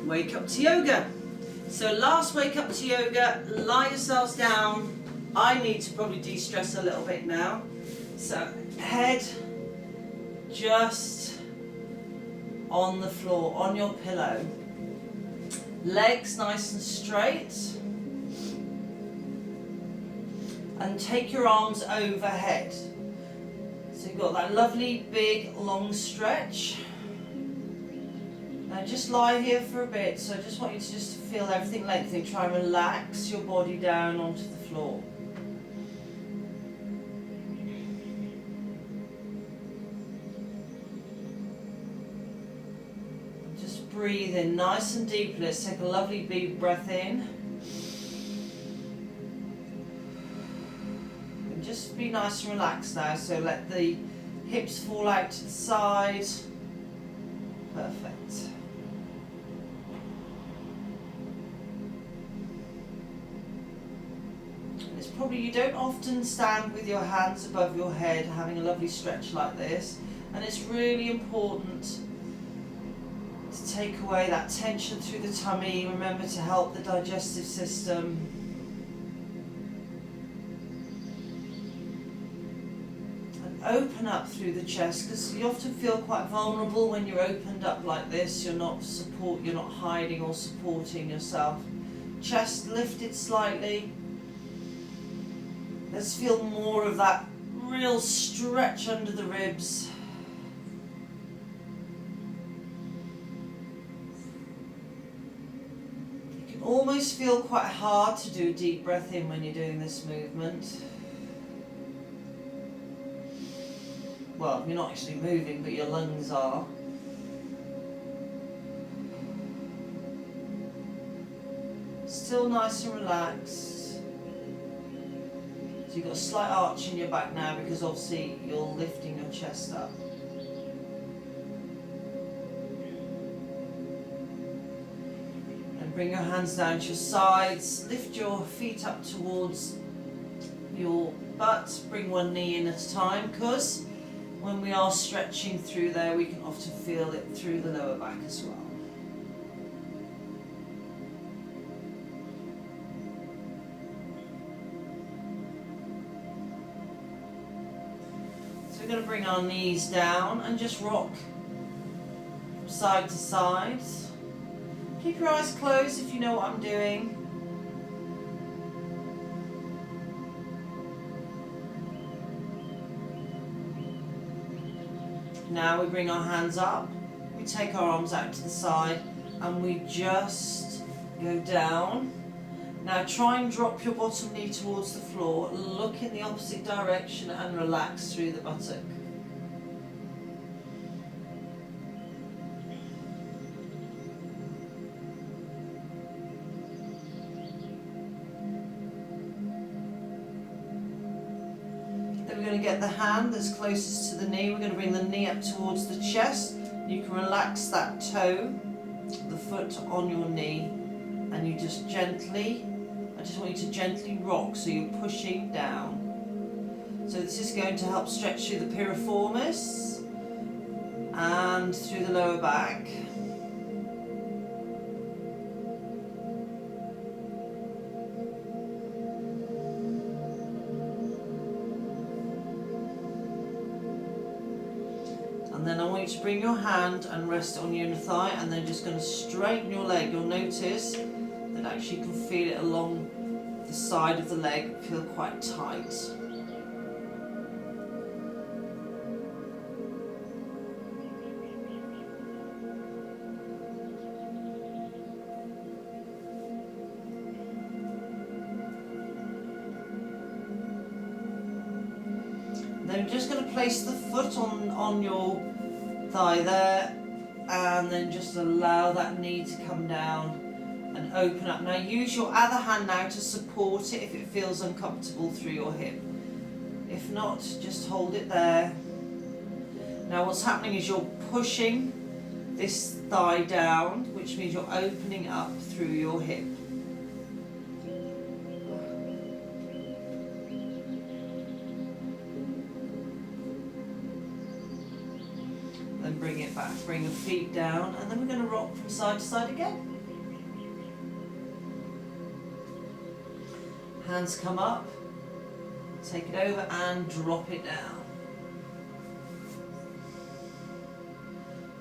Wake up to yoga. So last wake up to yoga, lie yourselves down. I need to probably de-stress a little bit now. So head just on the floor, on your pillow. Legs nice and straight. And take your arms overhead. So you've got that lovely big long stretch. Now just lie here for a bit, so I just want you to just feel everything lengthening. Try and relax your body down onto the floor. Just breathe in nice and deeply. Let's take a lovely big breath in. And just be nice and relaxed now, so let the hips fall out to the side. Perfect. Probably you don't often stand with your hands above your head having a lovely stretch like this, and it's really important to take away that tension through the tummy. Remember to help the digestive system. And open up through the chest, because you often feel quite vulnerable when you're opened up like this. You're not hiding or supporting yourself. Chest lifted slightly. Let's feel more of that real stretch under the ribs. It can almost feel quite hard to do a deep breath in when you're doing this movement. Well, you're not actually moving, but your lungs are. Still nice and relaxed. So you've got a slight arch in your back now, because obviously you're lifting your chest up. And bring your hands down to your sides. Lift your feet up towards your butt. Bring one knee in at a time, because when we are stretching through there, we can often feel it through the lower back as well. We're going to bring our knees down and just rock from side to side. Keep your eyes closed if you know what I'm doing. Now we bring our hands up, we take our arms out to the side, and we just go down. Now try and drop your bottom knee towards the floor, look in the opposite direction and relax through the buttock. Then we're going to get the hand that's closest to the knee, we're going to bring the knee up towards the chest. You can relax that toe, the foot on your knee, and you just gently, I just want you to gently rock, so you're pushing down. So this is going to help stretch through the piriformis and through the lower back. And then I want you to bring your hand and rest on your inner thigh, and then just going to straighten your leg. You'll notice that actually you can feel it along the side of the leg, feel quite tight. Then we're just going to place the foot on your thigh there, and then just allow that knee to come down and open up. Now use your other hand now to support it if it feels uncomfortable through your hip. If not, just hold it there. Now what's happening is you're pushing this thigh down, which means you're opening up through your hip. Then bring it back. Bring your feet down, and then we're going to rock from side to side again. Hands come up, take it over and drop it down.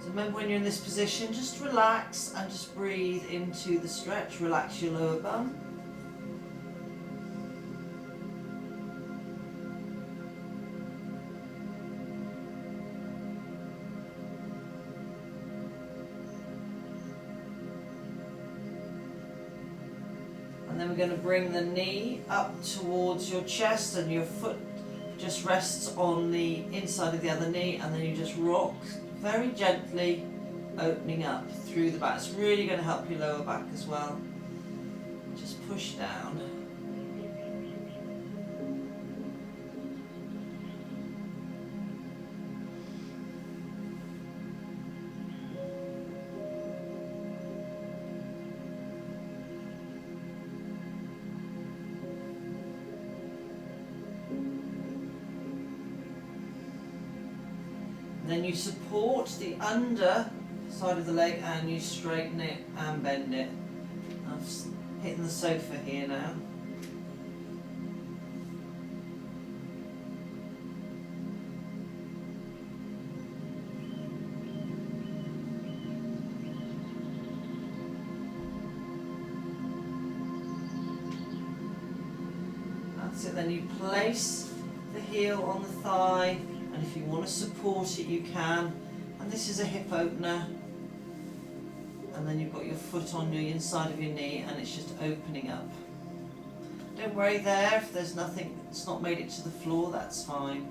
So remember, when you're in this position, just relax and just breathe into the stretch. Relax your lower bum. And then we're going to bring the knee up towards your chest, and your foot just rests on the inside of the other knee, and then you just rock very gently, opening up through the back. It's really going to help your lower back as well. Just push down. Then you support the under side of the leg and you straighten it and bend it. I'm hitting the sofa here now. That's it. Then you place the heel on the thigh. And if you want to support it, you can. And this is a hip opener. And then you've got your foot on the inside of your knee, and it's just opening up. Don't worry there if there's nothing, it's not made it to the floor, that's fine.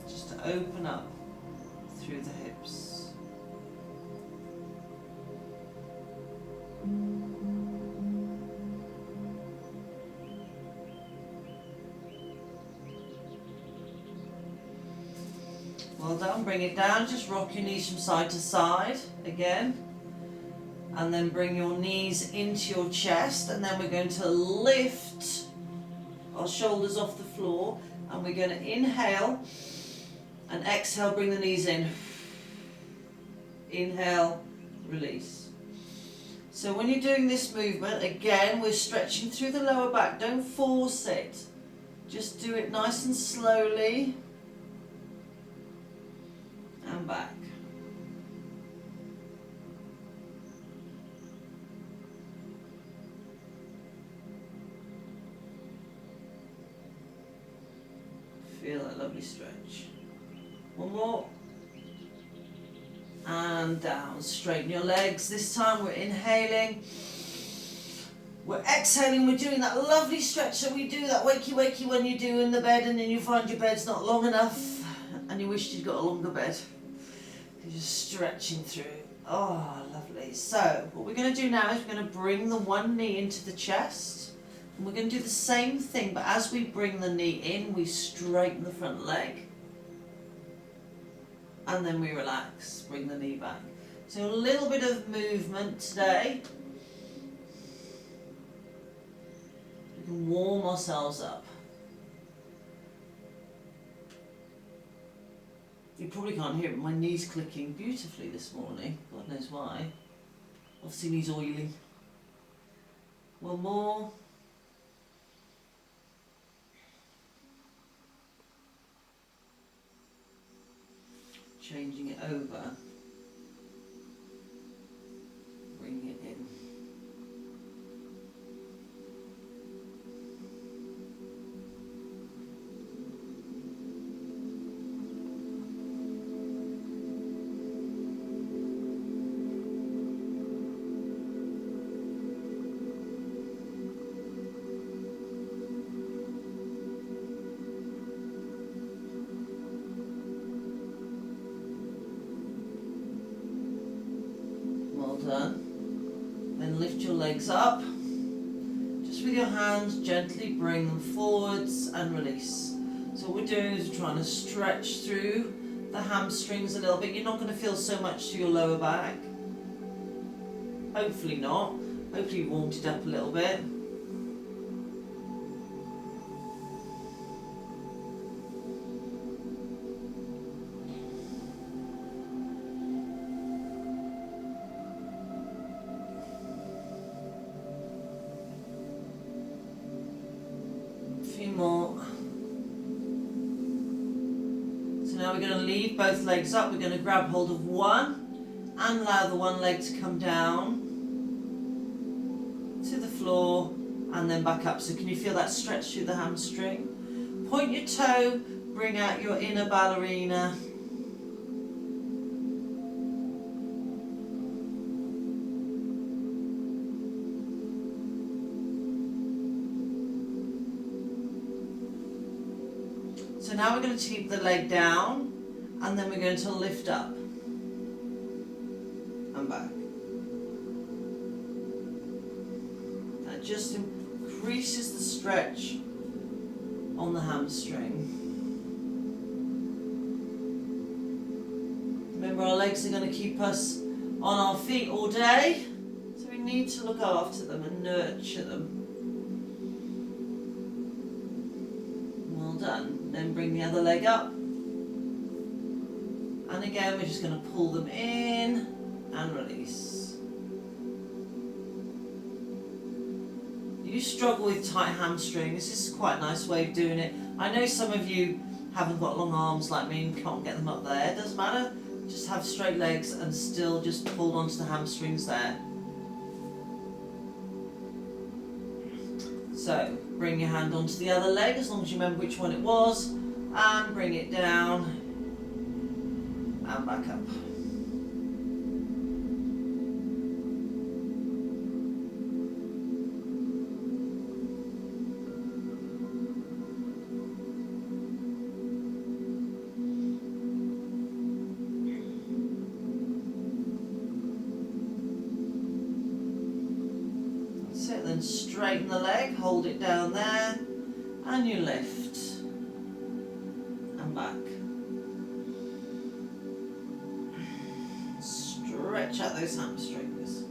Just to open up through the hips. Well done, bring it down, just rock your knees from side to side again. And then bring your knees into your chest, and then we're going to lift our shoulders off the floor, and we're going to inhale and exhale, bring the knees in. Inhale, release. So when you're doing this movement, again, we're stretching through the lower back. Don't force it. Just do it nice and slowly. And back. Feel that lovely stretch. One more. And down. Straighten your legs. This time we're inhaling. We're exhaling. We're doing that lovely stretch that we do, that wakey wakey when you do in the bed, and then you find your bed's not long enough and you wished you'd got a longer bed. You're just stretching through. Oh, lovely. So what we're going to do now is we're going to bring the one knee into the chest. And we're going to do the same thing, but as we bring the knee in, we straighten the front leg. And then we relax, bring the knee back. So a little bit of movement today. We can warm ourselves up. You probably can't hear it, but my knee's clicking beautifully this morning. God knows why. Obviously knees oily. One more. Changing it over. Bringing it in. Done. Then lift your legs up. Just with your hands, gently bring them forwards and release. So what we're doing is we're trying to stretch through the hamstrings a little bit. You're not going to feel so much to your lower back. Hopefully not. Hopefully you warmed it up a little bit. keep both legs up, we're going to grab hold of one and allow the one leg to come down to the floor and then back up. So can you feel that stretch through the hamstring? Point your toe, bring out your inner ballerina. So now we're going to keep the leg down and then we're going to lift up and back. That just increases the stretch on the hamstring. Remember, our legs are going to keep us on our feet all day, so we need to look after them and nurture them. Well done. Then bring the other leg up. And again, we're just going to pull them in and release. You struggle with tight hamstring, this is quite a nice way of doing it. I know some of you haven't got long arms like me and can't get them up there. It doesn't matter, just have straight legs and still just pull onto the hamstrings there. So bring your hand onto the other leg as long as you remember which one it was, and bring it down and back up. Then straighten the leg, hold it down there, and you lift and back. Stretch out those hamstrings.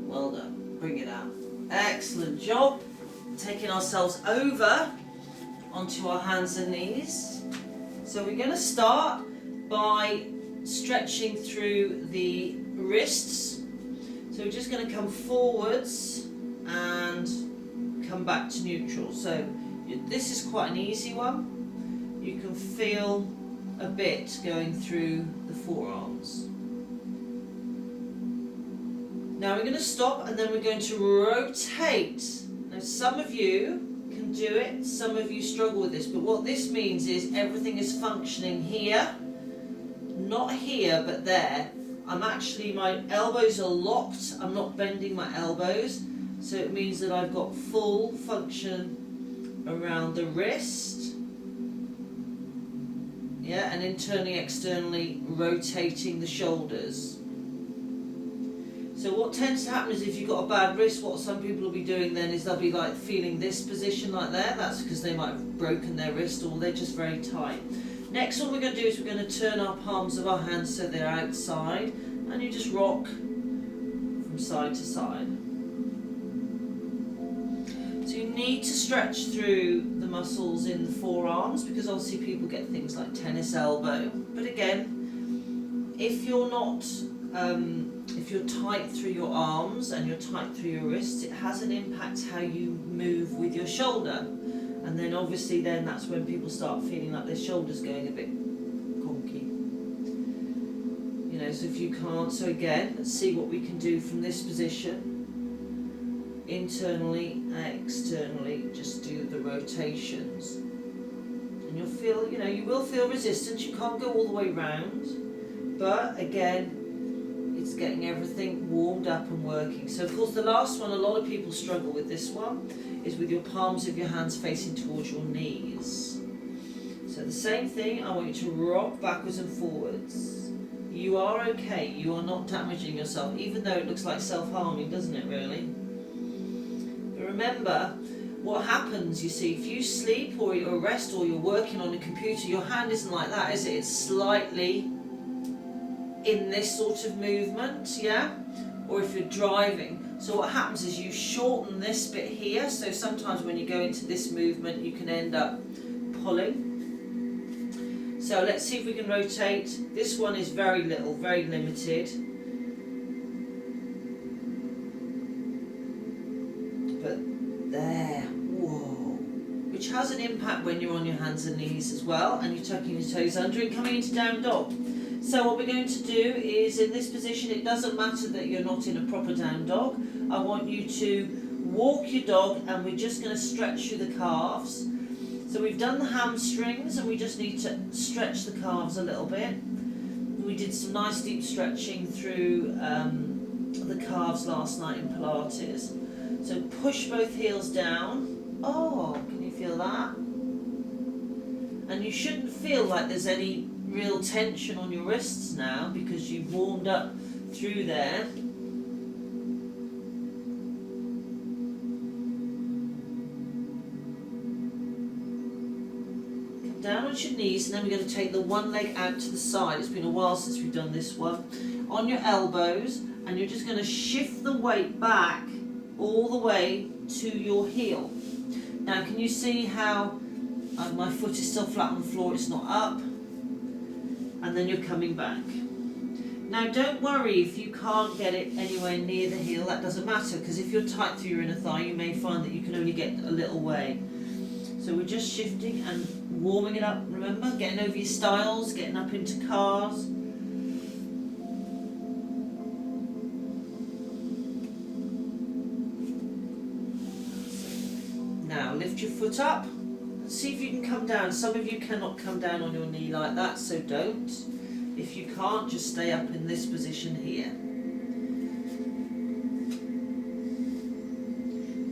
Well done. Bring it out. Excellent job. Taking ourselves over onto our hands and knees. So we're going to start by stretching through the wrists. So we're just going to come forwards and come back to neutral. So this is quite an easy one. You can feel a bit going through the forearms. Now we're going to stop and then we're going to rotate. Now some of you can do it, some of you struggle with this, but what this means is everything is functioning here, not here but there. My elbows are locked, I'm not bending my elbows, so it means that I've got full function around the wrist, yeah, and internally, externally rotating the shoulders. So what tends to happen is if you've got a bad wrist, what some people will be doing then is they'll be like feeling this position like there. That's because they might have broken their wrist or they're just very tight. Next, what we're going to do is we're going to turn our palms of our hands so they're outside, and you just rock from side to side. So you need to stretch through the muscles in the forearms because obviously people get things like tennis elbow. But again, if you're not if you're tight through your arms and you're tight through your wrists, it has an impact how you move with your shoulder. And then obviously then that's when people start feeling like their shoulder's going a bit conky. You know, so if you can't, so again, let's see what we can do from this position. Internally, externally, just do the rotations. And you'll feel, you know, you will feel resistance, you can't go all the way round. But again, it's getting everything warmed up and working. So of course the last one, a lot of people struggle with this one, is with your palms of your hands facing towards your knees. So the same thing, I want you to rock backwards and forwards. You are okay, you are not damaging yourself, even though it looks like self-harming, doesn't it really? But remember, what happens, you see, if you sleep or you're at rest or you're working on a computer, your hand isn't like that, is it? It's slightly in this sort of movement, yeah? Or if you're driving. So what happens is you shorten this bit here, so sometimes when you go into this movement you can end up pulling. So let's see if we can rotate. This one is very little, very limited. but there, whoa, which has an impact when you're on your hands and knees as well, and you're tucking your toes under and coming into down dog. So what we're going to do is, in this position, it doesn't matter that you're not in a proper down dog. I want you to walk your dog, and we're just going to stretch through the calves. So we've done the hamstrings, and we just need to stretch the calves a little bit. We did some nice deep stretching through the calves last night in Pilates. So push both heels down. Oh, can you feel that? And you shouldn't feel like there's any real tension on your wrists now, because you've warmed up through there. Come down onto your knees, and then we're going to take the one leg out to the side. It's been a while since we've done this one. On your elbows, and you're just going to shift the weight back all the way to your heel. Now, can you see how my foot is still flat on the floor, it's not up, and then you're coming back. Now, don't worry if you can't get it anywhere near the heel, that doesn't matter, because if you're tight through your inner thigh, you may find that you can only get a little way. So we're just shifting and warming it up, remember, getting over your styles, getting up into cars. Now lift your foot up and see if you can come down. Some of you cannot come down on your knee like that, so don't. If you can't, just stay up in this position here.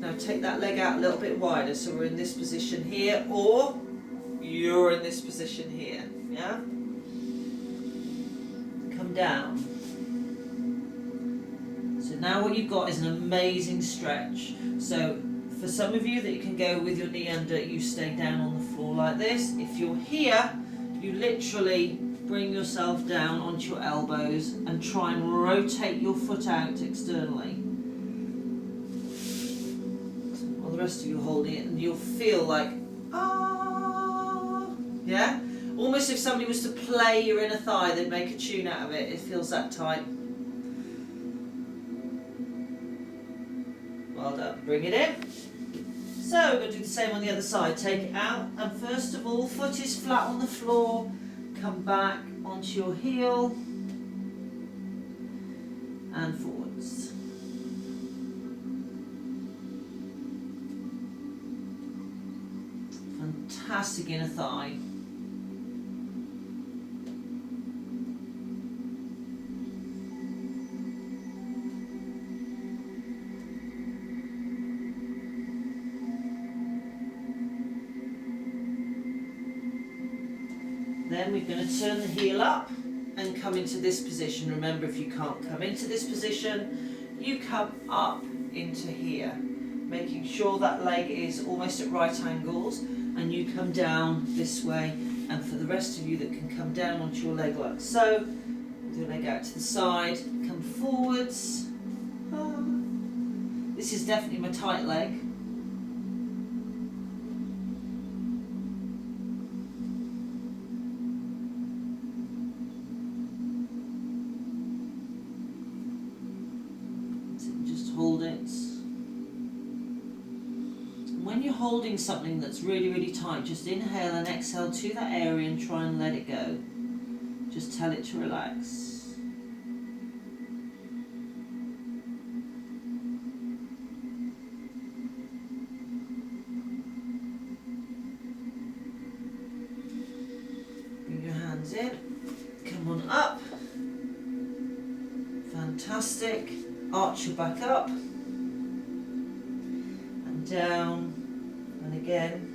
Now take that leg out a little bit wider, so we're in this position here, or you're in this position here, yeah? Come down. So now what you've got is an amazing stretch. So for some of you that you can go with your knee under, you stay down on the floor like this. If you're here, you literally bring yourself down onto your elbows and try and rotate your foot out externally. While the rest of you are holding it, and you'll feel like, ah, yeah? Almost if somebody was to play your inner thigh, they'd make a tune out of it. It feels that tight. Well done. Bring it in. So we're going to do the same on the other side. Take it out, and first of all, foot is flat on the floor. Come back onto your heel and forwards. Fantastic inner thigh. Then we're going to turn the heel up and come into this position. Remember, if you can't come into this position, you come up into here, making sure that leg is almost at right angles, and you come down this way. And for the rest of you that can come down onto your leg like so, with your leg out to the side, come forwards. This is definitely my tight leg. Hold it. When you're holding something that's really, really tight, just inhale and exhale to that area and try and let it go. Just tell it to relax. Bring your hands in. Come on up. Fantastic. Arch your back up and down and again.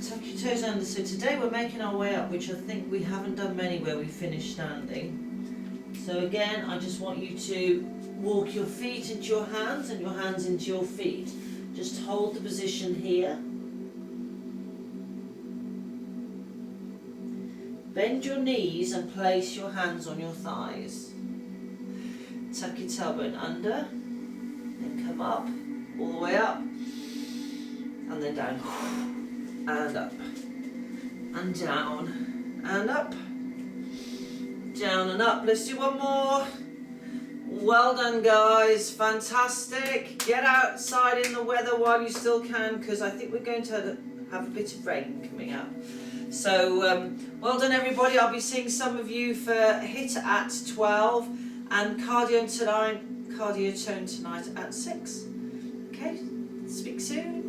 Tuck your toes under. So today we're making our way up, which I think we haven't done many where we finish standing. So again, I just want you to walk your feet into your hands and your hands into your feet. Just hold the position here. Bend your knees and place your hands on your thighs. Tuck your tailbone under, then come up, all the way up, and then down, and up, and down, and up, down and up. Let's do one more. Well done, guys. Fantastic. Get outside in the weather while you still can, because I think we're going to have a bit of rain coming up. So, well done, everybody. I'll be seeing some of you for HIIT at 12 and cardio tone tonight at 6. Okay, speak soon.